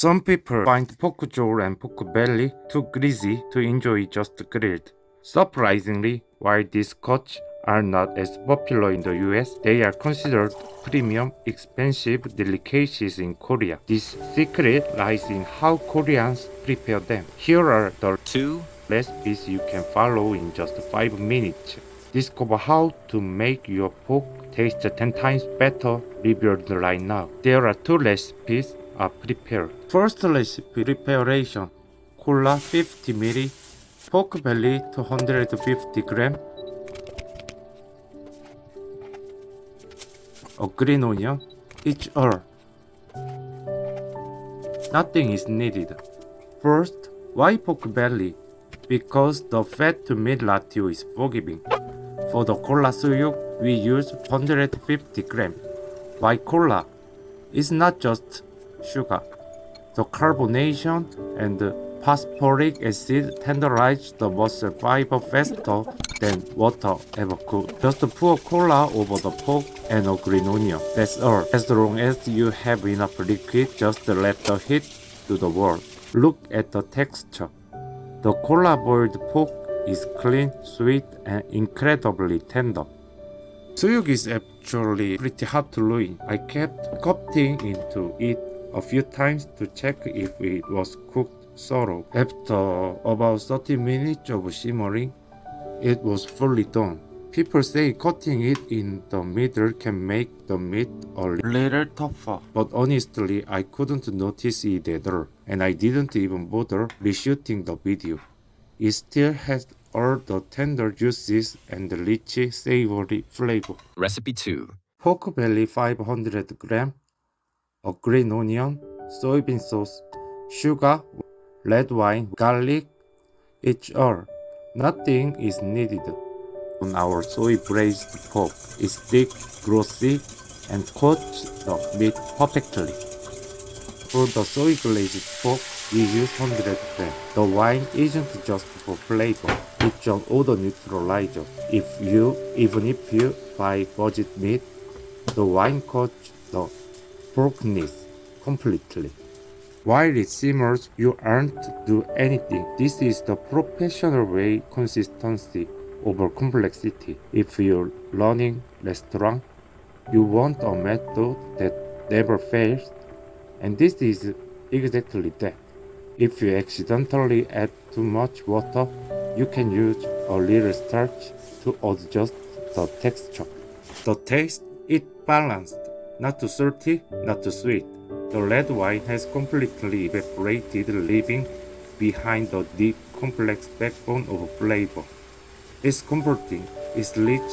Some people find pork jaw and pork belly too greasy to enjoy just grilled. Surprisingly, while these cuts are not as popular in the US, they are considered premium, expensive delicacies in Korea. This secret lies in how Koreans prepare them. Here are the 2 recipes you can follow in just 5 minutes. Discover how to make your pork taste 10 times better revealed right now. There are 2 recipes are prepared. First recipe preparation: cola 50 ml, pork belly 250 gram, a green onion, each herb. Nothing is needed. First, why pork belly? Because the fat to meat ratio is forgiving. For the cola suyuk, we use 150 gram. Why cola? It's not just sugar. The carbonation and phosphoric acid tenderize the muscle fiber faster than water ever could. Just pour cola over the pork and a green onion. That's all. As long as you have enough liquid, just let the heat do the work. Look at the texture. The cola boiled pork is clean, sweet, and incredibly tender. Suyuk is actually pretty hard to ruin. I kept cutting into it a few times to check if it was cooked thorough. After about 30 minutes of simmering, it was fully done. People say cutting it in the middle can make the meat a little tougher, but honestly I couldn't notice it at all, and I didn't even bother reshooting the video. It still has all the tender juices and the rich, savory flavor. Recipe 2. Pork belly 500 gram, a green onion, soybean sauce, sugar, red wine, garlic, each all. Nothing is needed. On our soy braised pork is thick, glossy, and coats the meat perfectly. For the soy glazed pork, we use 100 gram. The wine isn't just for flavor, it's an odor neutralizer. Even if you buy budget meat, the wine coats the porkness completely. While it simmers, you aren't do anything. This is the professional way: consistency over complexity. If you're running restaurant, you want a method that never fails, and this is exactly that. If you accidentally add too much water, you can use a little starch to adjust the texture. The taste is balanced, not too salty, not too sweet. The red wine has completely evaporated, leaving behind the deep, complex backbone of flavor. It's comforting, it's rich,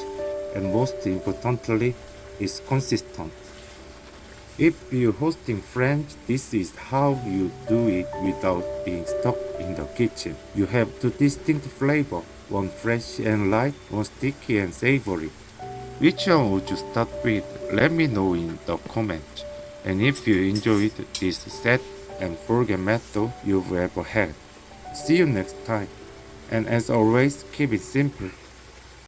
and most importantly, it's consistent. If you're hosting friends, this is how you do it without being stuck in the kitchen. You have two distinct flavors, one fresh and light, one sticky and savory. Which one would you start with? Let me know in the comments. And if you enjoyed this set and forget method you've ever had. See you next time. And as always, keep it simple.